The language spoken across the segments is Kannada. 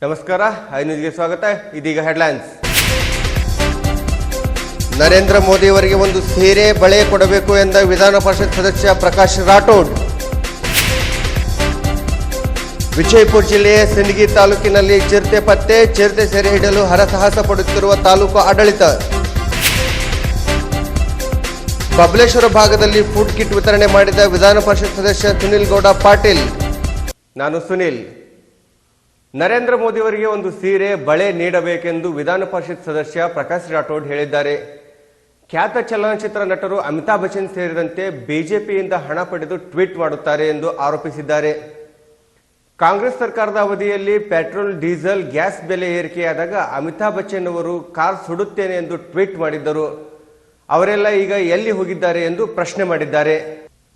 ನಮಸ್ಕಾರ, ಐ ನ್ಯೂಸ್ಗೆ ಸ್ವಾಗತ. ಇದೀಗ ಹೆಡ್ಲೈನ್ಸ್. ನರೇಂದ್ರ ಮೋದಿ ಅವರಿಗೆ ಒಂದು ಸೀರೆ ಬಳೆ ಕೊಡಬೇಕು ಎಂದ ವಿಧಾನ ಪರಿಷತ್ ಸದಸ್ಯ ಪ್ರಕಾಶ್ ರಾಠೋಡ್. ವಿಜಯಪುರ ಜಿಲ್ಲೆಯ ಸಿಂದಗಿ ತಾಲೂಕಿನಲ್ಲಿ ಚಿರತೆ ಪತ್ತೆ, ಚಿರತೆ ಸೆರೆ ಹಿಡಿಯಲು ಹರಸಾಹಸ ಪಡುತ್ತಿರುವ ತಾಲೂಕು ಆಡಳಿತ. ಬಬಲೇಶ್ವರ ಭಾಗದಲ್ಲಿ ಫುಡ್ ಕಿಟ್ ವಿತರಣೆ ಮಾಡಿದ ವಿಧಾನ ಪರಿಷತ್ ಸದಸ್ಯ ಸುನಿಲ್ ಗೌಡ ಪಾಟೀಲ್. ನಾನು ಸುನಿಲ್. ನರೇಂದ್ರ ಮೋದಿ ಅವರಿಗೆ ಒಂದು ಸೀರೆ ಬಳೆ ನೀಡಬೇಕೆಂದು ವಿಧಾನ ಪರಿಷತ್ ಸದಸ್ಯ ಪ್ರಕಾಶ್ ರಾಠೋಡ್ ಹೇಳಿದ್ದಾರೆ. ಖ್ಯಾತ ಚಲನಚಿತ್ರ ನಟರು ಅಮಿತಾಬ್ ಬಚ್ಚನ್ ಸೇರಿದಂತೆ ಬಿಜೆಪಿಯಿಂದ ಹಣ ಪಡೆದು ಟ್ವೀಟ್ ಮಾಡುತ್ತಾರೆ ಎಂದು ಆರೋಪಿಸಿದ್ದಾರೆ. ಕಾಂಗ್ರೆಸ್ ಸರ್ಕಾರದ ಅವಧಿಯಲ್ಲಿ ಪೆಟ್ರೋಲ್, ಡೀಸೆಲ್, ಗ್ಯಾಸ್ ಬೆಲೆ ಏರಿಕೆಯಾದಾಗ ಅಮಿತಾಬ್ ಬಚ್ಚನ್ ಅವರು ಕಾರ್ ಸುಡುತ್ತೇನೆ ಎಂದು ಟ್ವೀಟ್ ಮಾಡಿದ್ದರು. ಅವರೆಲ್ಲ ಈಗ ಎಲ್ಲಿ ಹೋಗಿದ್ದಾರೆ ಎಂದು ಪ್ರಶ್ನೆ ಮಾಡಿದ್ದಾರೆ.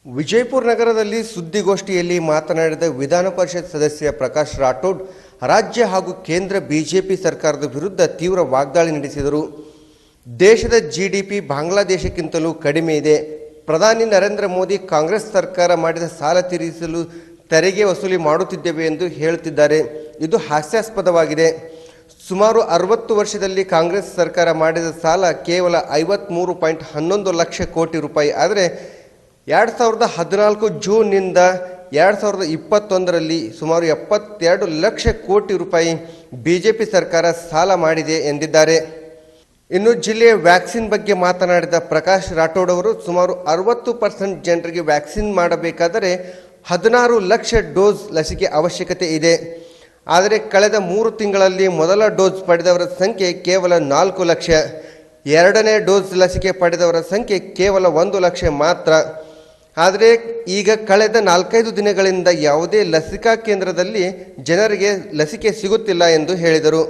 ವಿಜಯಪುರ ನಗರದಲ್ಲಿ ಸುದ್ದಿಗೋಷ್ಠಿಯಲ್ಲಿ ಮಾತನಾಡಿದ ವಿಧಾನ ಪರಿಷತ್ ಸದಸ್ಯ ಪ್ರಕಾಶ್ ರಾಠೋಡ್ ರಾಜ್ಯ ಹಾಗೂ ಕೇಂದ್ರ ಬಿಜೆಪಿ ಸರ್ಕಾರದ ವಿರುದ್ಧ ತೀವ್ರ ವಾಗ್ದಾಳಿ ನಡೆಸಿದರು. ದೇಶದ ಜಿಡಿಪಿ ಬಾಂಗ್ಲಾದೇಶಕ್ಕಿಂತಲೂ ಕಡಿಮೆ ಇದೆ. ಪ್ರಧಾನಿ ನರೇಂದ್ರ ಮೋದಿ ಕಾಂಗ್ರೆಸ್ ಸರ್ಕಾರ ಮಾಡಿದ ಸಾಲ ತೀರಿಸಲು ತೆರಿಗೆ ವಸೂಲಿ ಮಾಡುತ್ತಿದ್ದೇವೆ ಎಂದು ಹೇಳುತ್ತಿದ್ದಾರೆ. ಇದು ಹಾಸ್ಯಾಸ್ಪದವಾಗಿದೆ. ಸುಮಾರು 60 ವರ್ಷದಲ್ಲಿ ಕಾಂಗ್ರೆಸ್ ಸರ್ಕಾರ ಮಾಡಿದ ಸಾಲ ಕೇವಲ 53.11 ಲಕ್ಷ ಕೋಟಿ ರೂಪಾಯಿ. ಆದರೆ 2014 ಜೂನ್ನಿಂದ 2021ರಲ್ಲಿ ಸುಮಾರು 72 ಲಕ್ಷ ಕೋಟಿ ರೂಪಾಯಿ ಬಿಜೆಪಿ ಸರ್ಕಾರ ಸಾಲ ಮಾಡಿದೆ ಎಂದಿದ್ದಾರೆ. ಇನ್ನು ಜಿಲ್ಲೆಯ ವ್ಯಾಕ್ಸಿನ್ ಬಗ್ಗೆ ಮಾತನಾಡಿದ ಪ್ರಕಾಶ್ ರಾಠೋಡ್ ಅವರು ಸುಮಾರು 60% ಜನರಿಗೆ ವ್ಯಾಕ್ಸಿನ್ ಮಾಡಬೇಕಾದರೆ 16 ಲಕ್ಷ ಡೋಸ್ ಲಸಿಕೆ ಅವಶ್ಯಕತೆ ಇದೆ. ಆದರೆ ಕಳೆದ 3 ತಿಂಗಳಲ್ಲಿ ಮೊದಲ ಡೋಸ್ ಪಡೆದವರ ಸಂಖ್ಯೆ ಕೇವಲ 4 ಲಕ್ಷ, ಎರಡನೇ ಡೋಸ್ ಲಸಿಕೆ ಪಡೆದವರ ಸಂಖ್ಯೆ ಕೇವಲ 1 ಲಕ್ಷ ಮಾತ್ರ. ಆದರೆ ಈಗ ಕಳೆದ 4-5 ದಿನಗಳಿಂದ ಯಾವುದೇ ಲಸಿಕಾ ಕೇಂದ್ರದಲ್ಲಿ ಜನರಿಗೆ ಲಸಿಕೆ ಸಿಗುತ್ತಿಲ್ಲ ಎಂದು ಹೇಳಿದರು.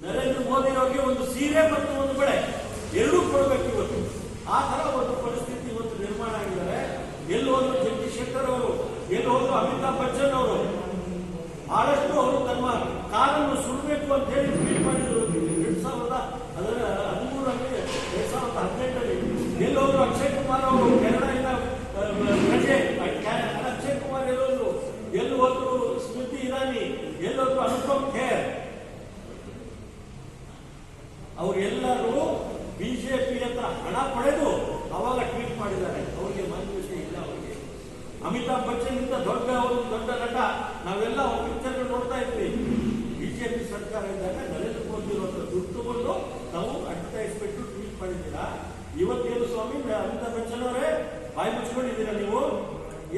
ನರೇಂದ್ರ ಮೋದಿ ಅವರಿಗೆ ಒಂದು ಸೀರೆ ಮತ್ತು ಒಂದು ಬಳೆ ಎರಡೂ ಕೊಡಬೇಕು. ಇವತ್ತು ಆ ತರ ಒಂದು ಪರಿಸ್ಥಿತಿ ಇವತ್ತು ನಿರ್ಮಾಣ ಆಗಿದ್ದಾರೆ. ಎಲ್ಲಿ ಹೋದ್ರು ಜಗದೀಶ್ ಶೆಟ್ಟರ್ ಅವರು, ಎಲ್ಲಿ ಹೋದ್ರು ಅಮಿತಾಬ್ ಬಚ್ಚನ್ ಅವರು, ಬಹಳಷ್ಟು ಅವರು ತಮ್ಮ ಕಾರನ್ನು ಸುಡಬೇಕು ಅಂತ ಹೇಳಿ ಟ್ವೀಟ್ ಮಾಡಿದ್ರು 2013ರಲ್ಲಿ 2018ರಲ್ಲಿ. ಎಲ್ಲಿ ಹೋದ್ರು ಅಕ್ಷಯ್ ಕುಮಾರ್ ಅವರು ಕೆನಡಾದಿಂದ ಅಕ್ಷಯ್ ಕುಮಾರ್ ಎಲ್ಲೋದ್ರು, ಎಲ್ಲಿ ಹೋದ್ರು ಸ್ಮೃತಿ ಇರಾನಿ, ಎಲ್ಲೋದ್ರು ಅನುಪಮ್ ಖೇರ್, ಅವರೆಲ್ಲರೂ ಬಿಜೆಪಿ ಹತ್ರ ಹಣ ಪಡೆದು ಅವಾಗ ಟ್ವೀಟ್ ಮಾಡಿದ್ದಾರೆ. ಅವರಿಗೆ ಮಾನ್ಯತೆ ಇಲ್ಲ. ಅವರಿಗೆ ಅಮಿತಾಬ್ ಬಚ್ಚನ್ ಇಂತ ದೊಡ್ಡ ನಟ ನಾವೆಲ್ಲ ಅವ್ರ ಪಿಕ್ಚರ್ ನೋಡ್ತಾ ಇದ್ವಿ. ಬಿಜೆಪಿ ಸರ್ಕಾರ ಇದ್ದಾಗ ನರೇಂದ್ರ ಮೋದಿ ಅವರ ದುಡ್ಡು ತಗೊಂಡು ನಾವು ಅಡ್ವರ್ಟೈಸ್ಮೆಂಟ್ ಟ್ವೀಟ್ ಮಾಡಿದ್ದೀರಾ. ಇವತ್ತೇನು ಸ್ವಾಮಿ ಅಮಿತಾಬ್ ಬಚ್ಚನ್ ಅವರೇ ಬಾಯಿ ಮುಚ್ಕೊಂಡಿದ್ದೀರಾ? ನೀವು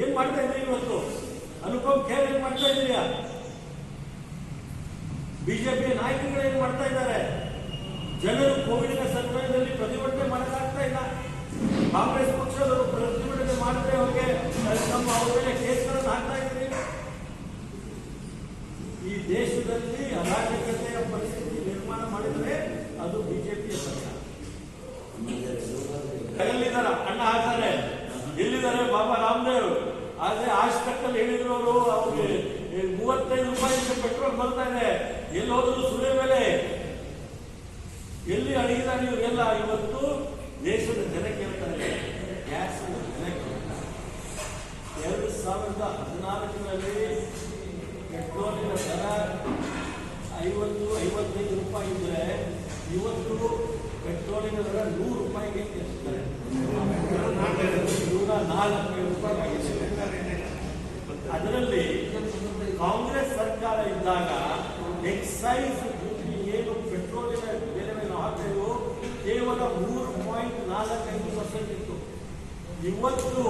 ಏನ್ ಮಾಡ್ತಾ ಇದ್ರಿ ಇವತ್ತು? ಅನುಪಮ್ ಖೇರ್ ಏನ್ ಮಾಡ್ತಾ ಇದ್ದೀರಾ? ಬಿಜೆಪಿ ನಾಯಕರುಗಳು ಏನ್ ಮಾಡ್ತಾ ಇದ್ದಾರೆ? ಜನರು ಕೋವಿಡ್ನ ಸಮಯದಲ್ಲಿ ಪ್ರತಿಭಟನೆ ಮಾಡಲಾಗ್ತಾ ಇಲ್ಲ. ಕಾಂಗ್ರೆಸ್ ಪಕ್ಷದವರು ಪ್ರತಿಭಟನೆ ಮಾಡಿದ್ರೆ ಅವ್ರಿಗೆ ಅವ್ರ ಮೇಲೆ ಕೇಸ್ಗಳನ್ನು ಹಾಕ್ತಾ ಇದ್ರಿ. ಈ ದೇಶದಲ್ಲಿ ಅರಾಜಕತೆಯ ಪರಿಸ್ಥಿತಿ ನಿರ್ಮಾಣ ಮಾಡಿದರೆ ಅದು ಬಿಜೆಪಿಯ ಸರ್ಕಾರ. ಎಲ್ಲಿದ್ದಾರ ಅಣ್ಣ ಹಾಕ್ತಾರೆ, ಎಲ್ಲಿದ್ದಾರೆ ಬಾಬಾ ರಾಮದೇವ್? ಆದ್ರೆ ಆಶ್ ತಕ್ಕಲ್ಲಿ ಹೇಳಿದ್ರು ಅವರು, ಅವ್ರಿಗೆ 35 ರೂಪಾಯಿ ಪೆಟ್ರೋಲ್ ಬರ್ತಾ ಇದೆ. ಎಲ್ಲಿ ಹೋದ್ರು ಸುಳೆ ಬೆಲೆ, ಎಲ್ಲಿ ಅಡಗಿದಾರೆ ಇವರೆಲ್ಲ? ಇವತ್ತು ದೇಶದ ಜನ ಕೇಳ್ತಾರೆ, ಗ್ಯಾಸ್ ಜನ ಕೇಳ್ತಾರೆ. 2014ರಲ್ಲಿ ಪೆಟ್ರೋಲಿನ ದರ 50-55 ರೂಪಾಯಿ ಇದ್ರೆ ಇವತ್ತು ಪೆಟ್ರೋಲಿನ ದರ 100 ರೂಪಾಯಿಗೆ ಹೆಚ್ಚುತ್ತಾರೆ. 104 ರೂಪಾಯಿ ಆಗಿದೆ. ಅದರಲ್ಲಿ ಕಾಂಗ್ರೆಸ್ ಸರ್ಕಾರ ಇದ್ದಾಗ ಎಕ್ಸೈಸ್ ಏನು ಪೆಟ್ರೋಲಿನ ಬೆಲೆ ಮೇಲೆ ಹಾಕಿದ್ರು ಕೇವಲ 3.45% ಇತ್ತು. ಇವತ್ತು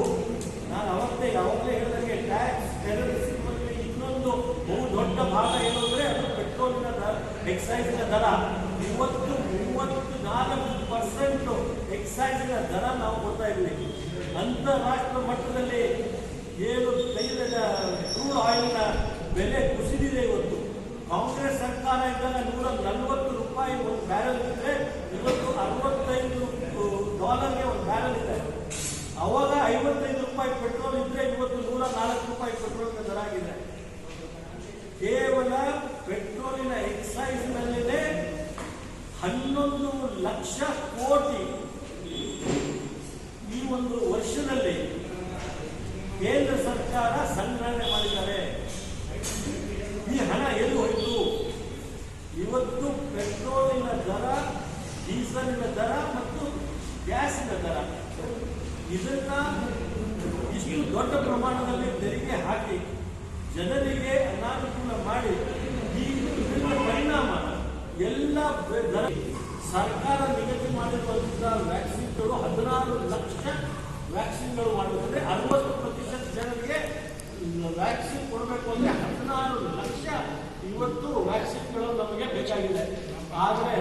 ನಾನು ಯಾವಾಗಲೇ ಹೇಳಿದಂಗೆ ಟ್ಯಾಕ್ಸ್ ಟೆರರಿಸಮ್ ಅಲ್ಲಿ ಇನ್ನೊಂದು ಬಹು ದೊಡ್ಡ ಭಾಗ ಏನು ಅಂದ್ರೆ ಅದು ಪೆಟ್ರೋಲಿನ ಎಕ್ಸೈಸ್ನ ದರ. ಇವತ್ತು 34% ಎಕ್ಸೈಸ್ನ ದರ ನಾವು ಕೊಡ್ತಾ ಇದ್ದೀವಿ. ಅಂತಾರಾಷ್ಟ್ರೀಯ ಮಟ್ಟದಲ್ಲಿ ಏನು ತೈಲದ ಕ್ರೂಡ್ ಆಯಿಲ್ನ ಬೆಲೆ ಕುಸಿದಿದೆ. ಇವತ್ತು ಕಾಂಗ್ರೆಸ್ ಸರ್ಕಾರ ಇದ್ದಾಗ 140 ರೂಪಾಯಿ ಒಂದು ಬ್ಯಾರಲ್ ಇದ್ರೆ ಇವತ್ತು $65 ಒಂದು ಬ್ಯಾರಲ್ ಇದೆ. ಅವಾಗ 55 ರೂಪಾಯಿ ಪೆಟ್ರೋಲ್ ಇದ್ರೆ ಇವತ್ತು 104 ರೂಪಾಯಿ ಪೆಟ್ರೋಲ್ನ ದರ ಆಗಿದೆ. ಕೇವಲ ಪೆಟ್ರೋಲಿನ ಎಕ್ಸೈಸ್ ನಲ್ಲಿನೇ 11 ಲಕ್ಷ ಕೋಟಿ ಈ ಒಂದು ವರ್ಷದಲ್ಲಿ ಕೇಂದ್ರ ಸರ್ಕಾರ ಸಂಗ್ರಹಣೆ ಮಾಡಿದ್ದಾರೆ. ಈ ಹಣ ಎಲ್ಲಿ ಹೋಯಿತು? ಇವತ್ತು ಪೆಟ್ರೋಲಿನ ದರ, ಡೀಸೆಲಿನ ದರ ಮತ್ತು ಗ್ಯಾಸಿನ ದರ ಇದನ್ನ ಇಷ್ಟು ದೊಡ್ಡ ಪ್ರಮಾಣದಲ್ಲಿ ತೆರಿಗೆ ಹಾಕಿ ಜನರಿಗೆ ಅನಾನುಕೂಲ ಮಾಡಿ ಈ ಪರಿಣಾಮ ಎಲ್ಲ ದರ ಸರ್ಕಾರ ನಿಗದಿ ಮಾಡಿರುವಂತಹ ವ್ಯಾಕ್ಸಿನ್ಗಳು 16 ಲಕ್ಷ ವ್ಯಾಕ್ಸಿನ್ಗಳು ಮಾಡುತ್ತದೆ. 60% ಜನರಿಗೆ ವ್ಯಾಕ್ಸಿನ್ ಕೊಡಬೇಕು ಅಂದ್ರೆ 16 ಲಕ್ಷ ಇವತ್ತು ವ್ಯಾಕ್ಸಿನ್ಗಳು ನಮಗೆ ಬೇಕಾಗಿದೆ. ಆದರೆ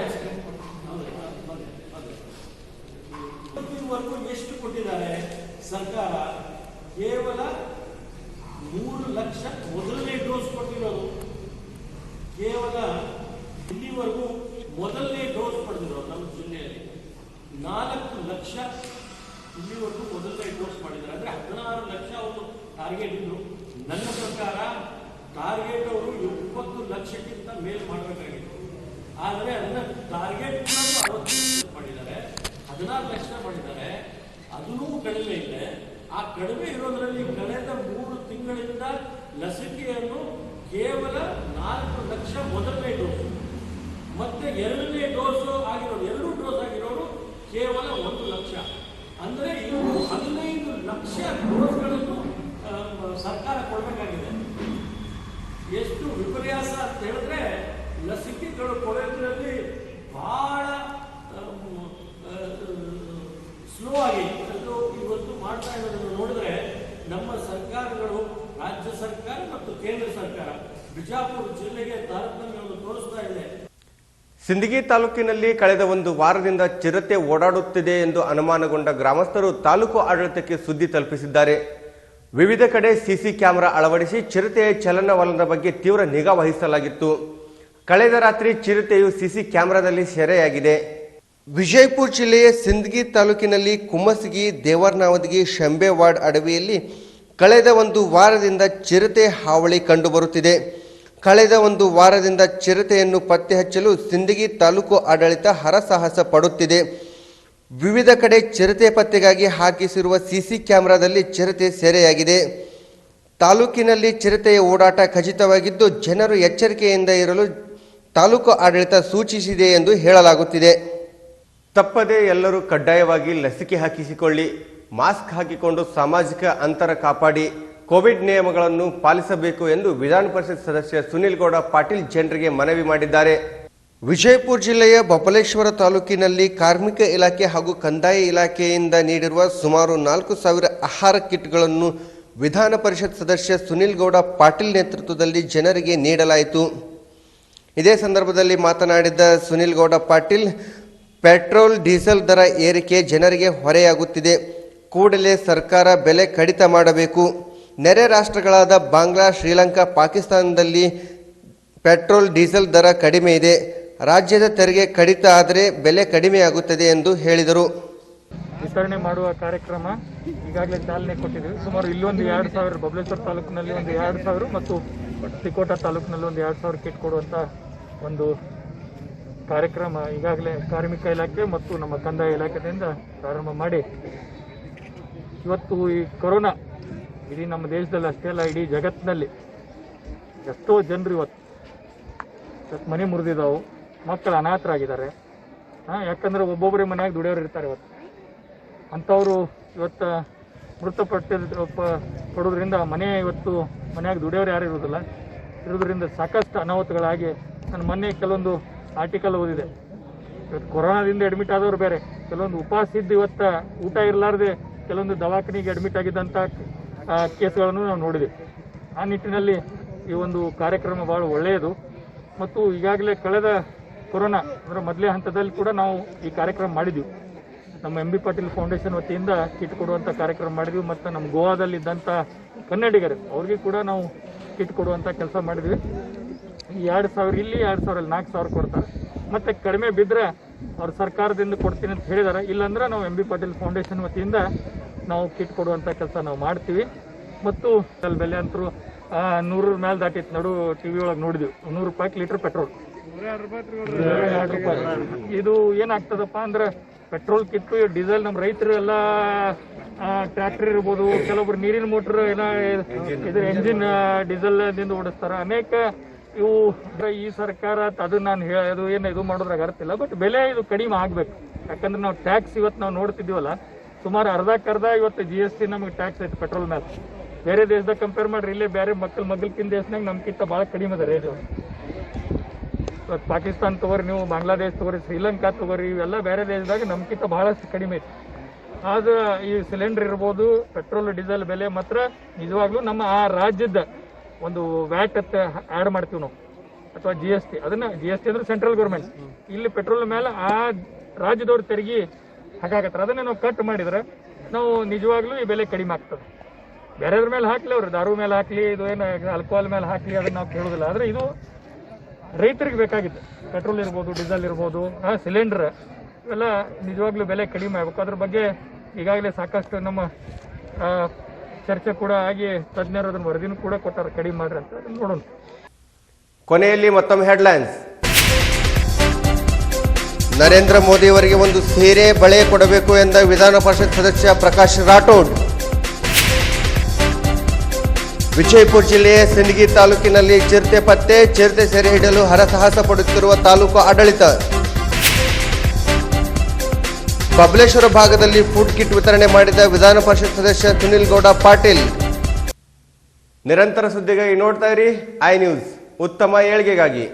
ಇವತ್ತಿನವರೆಗೂ ಎಷ್ಟು ಕೊಟ್ಟಿದ್ದಾರೆ ಸರ್ಕಾರ? ಕೇವಲ 3 ಲಕ್ಷ ಮೊದಲನೇ ಡೋಸ್ ಕೊಟ್ಟಿರೋದು. ಕೇವಲ ಇಲ್ಲಿವರೆಗೂ ಮೊದಲನೇ ಡೋಸ್ ಪಡೆದಿರೋದು ನಮ್ಮ ಜಿಲ್ಲೆಯಲ್ಲಿ 4 ಲಕ್ಷ ಇಲ್ಲಿವರೆಗೂ ಮೊದಲನೇ ಡೋಸ್ ಮಾಡಿದ್ದಾರೆ. ಅಂದ್ರೆ 16 ಲಕ್ಷ ಅವರು ಟಾರ್ಗೆಟ್ ಇದ್ರು. ನನ್ನ ಪ್ರಕಾರ ಟಾರ್ಗೆಟ್ ಅವರು 20 ಲಕ್ಷಕ್ಕಿಂತ ಮೇಲ್ ಮಾಡಬೇಕಾಗಿತ್ತು. ಆದರೆ ಅದನ್ನ ಟಾರ್ಗೆಟ್ 60 ಮಾಡಿದ್ದಾರೆ, 16 ಲಕ್ಷ ಮಾಡಿದ್ದಾರೆ. ಅದೂ ಕಡಿಮೆ ಇದೆ. ಆ ಕಡಿಮೆ ಇರೋದ್ರಲ್ಲಿ ಕಳೆದ 3 ತಿಂಗಳಿಂದ ಲಸಿಕೆಯನ್ನು ಕೇವಲ 4 ಲಕ್ಷ ಮೊದಲನೇ ಡೋಸ್ ಮತ್ತೆ ಎರಡನೇ ಡೋಸ್ ಆಗಿರೋರು, 2 ಡೋಸ್ ಆಗಿರೋರು ಕೇವಲ 1 ಲಕ್ಷ. ಅಂದ್ರೆ ಇವರು 15 ಲಕ್ಷ ಡೋಸ್ಗಳನ್ನು ಸರ್ಕಾರ ಕೊಡಬೇಕಾಗಿದೆ. ಎಷ್ಟು ವಿಪರ್ಯಾಸ ಅಂತ ಹೇಳಿದ್ರೆ ಲಸಿಕೆಗಳು ಕೊಡೋದ್ರಲ್ಲಿ ಬಹಳ ಸ್ಲೋ ಆಗಿ ಇವತ್ತು ಮಾಡ್ತಾ ಇರೋದನ್ನು ನೋಡಿದ್ರೆ ನಮ್ಮ ಸರ್ಕಾರಗಳು, ರಾಜ್ಯ ಸರ್ಕಾರ ಮತ್ತು ಕೇಂದ್ರ ಸರ್ಕಾರ ಬಿಜಾಪುರ ಜಿಲ್ಲೆಗೆ ತಾರತಮ್ಯವನ್ನು ತೋರಿಸ್ತಾ ಇದೆ. ಸಿಂದಗಿ ತಾಲೂಕಿನಲ್ಲಿ ಕಳೆದ 1 ವಾರದಿಂದ ಚಿರತೆ ಓಡಾಡುತ್ತಿದೆ ಎಂದು ಅನುಮಾನಗೊಂಡ ಗ್ರಾಮಸ್ಥರು ತಾಲೂಕು ಆಡಳಿತಕ್ಕೆ ಸುದ್ದಿ ತಲುಪಿಸಿದ್ದಾರೆ. ವಿವಿಧ ಕಡೆ ಸಿಸಿ ಕ್ಯಾಮೆರಾ ಅಳವಡಿಸಿ ಚಿರತೆಯ ಚಲನವಲನದ ಬಗ್ಗೆ ತೀವ್ರ ನಿಗಾ ವಹಿಸಲಾಗಿತ್ತು. ಕಳೆದ ರಾತ್ರಿ ಚಿರತೆಯು ಸಿಸಿ ಕ್ಯಾಮೆರಾದಲ್ಲಿ ಸೆರೆಯಾಗಿದೆ. ವಿಜಯಪುರ ಜಿಲ್ಲೆಯ ಸಿಂದಗಿ ತಾಲೂಕಿನಲ್ಲಿ ಕುಮ್ಮಸಗಿ, ದೇವರನಾವದಗಿ, ಶಂಬೇವಾಡ್ ಅಡವಿಯಲ್ಲಿ ಕಳೆದ 1 ವಾರದಿಂದ ಚಿರತೆ ಹಾವಳಿ ಕಂಡುಬರುತ್ತಿದೆ. ಕಳೆದ 1 ವಾರದಿಂದ ಚಿರತೆಯನ್ನು ಪತ್ತೆ ಹಚ್ಚಲು ಸಿಂದಗಿ ತಾಲೂಕು ಆಡಳಿತ ಹರಸಾಹಸ ಪಡುತ್ತಿದೆ. ವಿವಿಧ ಕಡೆ ಚಿರತೆ ಪತ್ತೆಗಾಗಿ ಹಾಕಿಸಿರುವ ಸಿಸಿ ಕ್ಯಾಮೆರಾದಲ್ಲಿ ಚಿರತೆ ಸೆರೆಯಾಗಿದೆ. ತಾಲೂಕಿನಲ್ಲಿ ಚಿರತೆಯ ಓಡಾಟ ಖಚಿತವಾಗಿದ್ದು ಜನರು ಎಚ್ಚರಿಕೆಯಿಂದ ಇರಲು ತಾಲೂಕು ಆಡಳಿತ ಸೂಚಿಸಿದೆ ಎಂದು ಹೇಳಲಾಗುತ್ತಿದೆ. ತಪ್ಪದೆ ಎಲ್ಲರೂ ಕಡ್ಡಾಯವಾಗಿ ಲಸಿಕೆ ಹಾಕಿಸಿಕೊಳ್ಳಿ, ಮಾಸ್ಕ್ ಹಾಕಿಕೊಂಡು ಸಾಮಾಜಿಕ ಅಂತರ ಕಾಪಾಡಿ, ಕೋವಿಡ್ ನಿಯಮಗಳನ್ನು ಪಾಲಿಸಬೇಕು ಎಂದು ವಿಧಾನ ಪರಿಷತ್ ಸದಸ್ಯ ಸುನಿಲ್ ಗೌಡ ಪಾಟೀಲ್ ಜನರಿಗೆ ಮನವಿ ಮಾಡಿದ್ದಾರೆ. ವಿಜಯಪುರ ಜಿಲ್ಲೆಯ ಬಬಲೇಶ್ವರ ತಾಲೂಕಿನಲ್ಲಿ ಕಾರ್ಮಿಕ ಇಲಾಖೆ ಹಾಗೂ ಕಂದಾಯ ಇಲಾಖೆಯಿಂದ ನೀಡಿರುವ ಸುಮಾರು 4,000 ಆಹಾರ ಕಿಟ್ಗಳನ್ನು ವಿಧಾನ ಪರಿಷತ್ ಸದಸ್ಯ ಸುನಿಲ್ ಗೌಡ ಪಾಟೀಲ್ ನೇತೃತ್ವದಲ್ಲಿ ಜನರಿಗೆ ನೀಡಲಾಯಿತು. ಇದೇ ಸಂದರ್ಭದಲ್ಲಿ ಮಾತನಾಡಿದ ಸುನಿಲ್ ಗೌಡ ಪಾಟೀಲ್, ಪೆಟ್ರೋಲ್ ಡೀಸೆಲ್ ದರ ಏರಿಕೆ ಜನರಿಗೆ ಹೊರೆಯಾಗುತ್ತಿದೆ. ಕೂಡಲೇ ಸರ್ಕಾರ ಬೆಲೆ ಕಡಿತ ಮಾಡಬೇಕು. ನೆರೆ ರಾಷ್ಟ್ರಗಳಾದ ಬಾಂಗ್ಲಾ, ಶ್ರೀಲಂಕಾ, ಪಾಕಿಸ್ತಾನದಲ್ಲಿ ಪೆಟ್ರೋಲ್ ಡೀಸೆಲ್ ದರ ಕಡಿಮೆ ಇದೆ. ರಾಜ್ಯದ ತೆರಿಗೆ ಕಡಿತ ಆದರೆ ಬೆಲೆ ಕಡಿಮೆಯಾಗುತ್ತದೆ ಎಂದು ಹೇಳಿದರು. ವಿತರಣೆ ಮಾಡುವ ಕಾರ್ಯಕ್ರಮ ಈಗಾಗಲೇ ಚಾಲನೆ ಕೊಟ್ಟಿದ್ದೀವಿ. ಸುಮಾರು ಇಲ್ಲೊಂದು 2,000, ಬಬಲೇಶ್ವರ ತಾಲೂಕಿನಲ್ಲಿ ಒಂದು 2,000 ಮತ್ತು ತಿಕೋಟ ತಾಲೂಕಿನಲ್ಲಿ ಒಂದು 2,000 ಕಿಟ್ ಕೊಡುವಂಥ ಒಂದು ಕಾರ್ಯಕ್ರಮ ಈಗಾಗಲೇ ಕಾರ್ಮಿಕ ಇಲಾಖೆ ಮತ್ತು ನಮ್ಮ ಕಂದಾಯ ಇಲಾಖೆಯಿಂದ ಪ್ರಾರಂಭ ಮಾಡಿ ಇವತ್ತು ಈ ಕೊರೋನಾ ಇಡೀ ನಮ್ಮ ದೇಶದಲ್ಲಿ ಅಷ್ಟೇ ಅಲ್ಲ, ಇಡೀ ಜಗತ್ತಿನಲ್ಲಿ ಎಷ್ಟೋ ಜನರು ಇವತ್ತು ಮನೆ ಮುರಿದಿದ್ದಾವು, ಮಕ್ಕಳು ಅನಾಥರಾಗಿದ್ದಾರೆ. ಯಾಕಂದ್ರೆ ಒಬ್ಬೊಬ್ಬರೇ ಮನೆಯಾಗ ದುಡಿಯೋರು ಇರ್ತಾರೆ. ಇವತ್ತು ಅಂಥವರು ಇವತ್ತು ಪಡೋದ್ರಿಂದ ಇವತ್ತು ಮನೆಯಾಗ ದುಡಿಯೋರು ಯಾರು ಇರೋದ್ರಿಂದ ಸಾಕಷ್ಟು ಅನಾಹುತಗಳಾಗಿ ನಾನು ಮೊನ್ನೆ ಕೆಲವೊಂದು ಆರ್ಟಿಕಲ್ ಓದಿದೆ. ಇವತ್ತು ಕೊರೋನಾದಿಂದ ಅಡ್ಮಿಟ್ ಆದವರು ಬೇರೆ, ಕೆಲವೊಂದು ಉಪವಾಸ ಇದ್ದು ಇವತ್ತು ಊಟ ಇರಲಾರ್ದೆ ಕೆಲವೊಂದು ದವಾಖಾನೆಗೆ ಅಡ್ಮಿಟ್ ಆಗಿದ್ದಂಥ ಕೇಸ್ಗಳನ್ನು ನಾವು ನೋಡಿದೆ. ಆ ನಿಟ್ಟಿನಲ್ಲಿ ಈ ಒಂದು ಕಾರ್ಯಕ್ರಮ ಭಾಳ ಒಳ್ಳೆಯದು. ಮತ್ತು ಈಗಾಗಲೇ ಕಳೆದ ಕೊರೋನಾ ಅಂದರೆ ಮೊದಲೇ ಹಂತದಲ್ಲಿ ಕೂಡ ನಾವು ಈ ಕಾರ್ಯಕ್ರಮ ಮಾಡಿದ್ವಿ. ನಮ್ಮ MB ಪಾಟೀಲ್ ಫೌಂಡೇಶನ್ ವತಿಯಿಂದ ಕಿಟ್ ಕೊಡುವಂಥ ಕಾರ್ಯಕ್ರಮ ಮಾಡಿದ್ವಿ. ಮತ್ತು ನಮ್ಮ ಗೋವಾದಲ್ಲಿದ್ದಂಥ ಕನ್ನಡಿಗರು ಅವ್ರಿಗೆ ಕೂಡ ನಾವು ಕಿಟ್ ಕೊಡುವಂಥ ಕೆಲಸ ಮಾಡಿದ್ವಿ. 2,000 ಇಲ್ಲಿ 2,000 ಅಲ್ಲಿ 4,000 ಕೊಡ್ತಾರೆ. ಮತ್ತು ಕಡಿಮೆ ಬಿದ್ದರೆ ಅವ್ರು ಸರ್ಕಾರದಿಂದ ಕೊಡ್ತೀನಿ ಅಂತ ಹೇಳಿದ್ದಾರೆ. ಇಲ್ಲಾಂದ್ರೆ ನಾವು MB ಪಾಟೀಲ್ ಫೌಂಡೇಶನ್ ವತಿಯಿಂದ ನಾವು ಕಿಟ್ ಕೊಡುವಂಥ ಕೆಲಸ ನಾವು ಮಾಡ್ತೀವಿ. ಮತ್ತು ಬೆಲೆ ಅಂತರೂ 100 ಮೇಲೆ ದಾಟಿತ್ತು. ನಡು TV ಒಳಗೆ ನೋಡಿದ್ವಿ, 100 ರೂಪಾಯಿ ಲೀಟರ್ ಪೆಟ್ರೋಲ್, 202 ರೂಪಾಯಿ. ಇದು ಏನಾಗ್ತದಪ್ಪ ಅಂದ್ರೆ ಪೆಟ್ರೋಲ್ ಕಿಟ್ಟು, ಡೀಸೆಲ್ ನಮ್ಮ ರೈತರು ಎಲ್ಲ ಟ್ರ್ಯಾಕ್ಟರ್ ಇರ್ಬೋದು, ಕೆಲವೊಬ್ರು ನೀರಿನ ಮೋಟ್ರ್ ಏನೋ ಇದು ಎಂಜಿನ್ ಡೀಸೆಲ್ ದಿಂದ ಓಡಿಸ್ತಾರೆ. ಅನೇಕ ಇವು ಈ ಸರ್ಕಾರ ಅದು ನಾನು ಅದು ಏನು ಇದು ಮಾಡೋದ್ರಾಗ ಅರ್ಥ ಇಲ್ಲ. ಬಟ್ ಬೆಲೆ ಇದು ಕಡಿಮೆ ಆಗಬೇಕು. ಯಾಕಂದ್ರೆ ನಾವು ಟ್ಯಾಕ್ಸ್ ಇವತ್ತು ನಾವು ನೋಡ್ತಿದ್ದೀವಲ್ಲ, ಸುಮಾರು ಅರ್ಧಕ್ಕರ್ಧ ಇವತ್ತು GST ನಮಗೆ ಟ್ಯಾಕ್ಸ್ ಐತೆ ಪೆಟ್ರೋಲ್ ಮೇಲೆ. ಬೇರೆ ದೇಶದಾಗ ಕಂಪೇರ್ ಮಾಡ್ರಿ, ಇಲ್ಲೇ ಬೇರೆ ಮಗ್ಗಲ್ಕಿನ ದೇಶನಾಗ ನಮ್ಗಿಂತ ಭಾಳ ಕಡಿಮೆ ಅದ ರೇಟ್. ಇವತ್ತು ಪಾಕಿಸ್ತಾನ ತಗೋರಿ, ನೀವು ಬಾಂಗ್ಲಾದೇಶ ತಗೋರಿ, ಶ್ರೀಲಂಕಾ ತಗೋರಿ, ಇವೆಲ್ಲ ಬೇರೆ ದೇಶದಾಗ ನಮ್ಗಿಂತ ಬಹಳಷ್ಟು ಕಡಿಮೆ ಐತಿ. ಆದ್ರೆ ಈ ಸಿಲಿಂಡರ್ ಇರ್ಬೋದು, ಪೆಟ್ರೋಲ್ ಡೀಸೆಲ್ ಬೆಲೆ ಮಾತ್ರ ನಿಜವಾಗ್ಲೂ ನಮ್ಮ ಆ ರಾಜ್ಯದ ಒಂದು ವ್ಯಾಟ್ ಅಂತ ಆ್ಯಡ್ ಮಾಡ್ತೀವಿ ನಾವು, ಅಥವಾ GST. ಅದನ್ನ GST ಅಂದ್ರೆ ಸೆಂಟ್ರಲ್ ಗೌರ್ಮೆಂಟ್. ಇಲ್ಲಿ ಪೆಟ್ರೋಲ್ ಮೇಲೆ ಆ ರಾಜ್ಯದವ್ರ ತೆರಿಗೆ ಹಾಕಾಕತ್ತಾರೆ. ಅದನ್ನ ನಾವು ಕಟ್ ಮಾಡಿದ್ರೆ ನಾವು ನಿಜವಾಗ್ಲೂ ಈ ಬೆಲೆ ಕಡಿಮೆ ಆಗ್ತದೆ. ಬೇರೆಯವ್ರ ಮೇಲೆ ಹಾಕ್ಲಿ, ಅವ್ರು ದಾರು ಮೇಲೆ ಹಾಕ್ಲಿ, ಇದು ಏನು ಆಲ್ಕೋಹಾಲ್ ಮೇಲೆ ಹಾಕ್ಲಿ, ಅದನ್ನ ನಾವು ಕೇಳೋದಿಲ್ಲ. ಆದ್ರೆ ಇದು ರೈತರಿಗೆ ಬೇಕಾಗಿತ್ತು. ಪೆಟ್ರೋಲ್ ಇರ್ಬೋದು, ಡೀಸೆಲ್ ಇರ್ಬೋದು, ಸಿಲಿಂಡರ್ ಇವೆಲ್ಲ ನಿಜವಾಗ್ಲೂ ಬೆಲೆ ಕಡಿಮೆ ಆಗಬೇಕು. ಅದ್ರ ಬಗ್ಗೆ ಈಗಾಗಲೇ ಸಾಕಷ್ಟು ನಮ್ಮ ಚರ್ಚೆ ಕೂಡ ಆಗಿ ತಜ್ಞರು ಅದನ್ನ ವರದಿನೂ ಕೂಡ ಕೊಟ್ಟಾರೆ, ಕಡಿಮೆ ಮಾಡ್ರಿ ಅಂತ. ಅದನ್ನ ನೋಡೋಣ. ಕೊನೆಯಲ್ಲಿ ಮತ್ತೊಮ್ಮೆ ಹೆಡ್ಲೈನ್ಸ್. ನರೇಂದ್ರ ಮೋದಿಯವರಿಗೆ ಒಂದು ಸೀರೆ ಬಳೆ ಕೊಡಬೇಕು ಎಂದ ವಿಧಾನ ಪರಿಷತ್ ಸದಸ್ಯ ಪ್ರಕಾಶ್ ರಾಠೋಡ್. ವಿಜಯಪುರ ಜಿಲ್ಲೆಯ ಸಿಂದಗಿ ತಾಲೂಕಿನಲ್ಲಿ ಚಿರತೆ ಪತ್ತೆ, ಚಿರತೆ ಸೆರೆ ಹಿಡಿಯಲು ಹರಸಾಹಸ ಪಡುತ್ತಿರುವ ತಾಲೂಕು ಆಡಳಿತ. ಬಬಲೇಶ್ವರ ಭಾಗದಲ್ಲಿ ಫುಡ್ ಕಿಟ್ ವಿತರಣೆ ಮಾಡಿದ ವಿಧಾನ ಪರಿಷತ್ ಸದಸ್ಯ ಸುನಿಲ್ ಗೌಡ ಪಾಟೀಲ್. ನಿರಂತರ ಸುದ್ದಿಗಾಗಿ ನೋಡ್ತಾ ಇರಿ ಐ ನ್ಯೂಸ್, ಉತ್ತಮ ಏಳ್ಗೆಗಾಗಿ.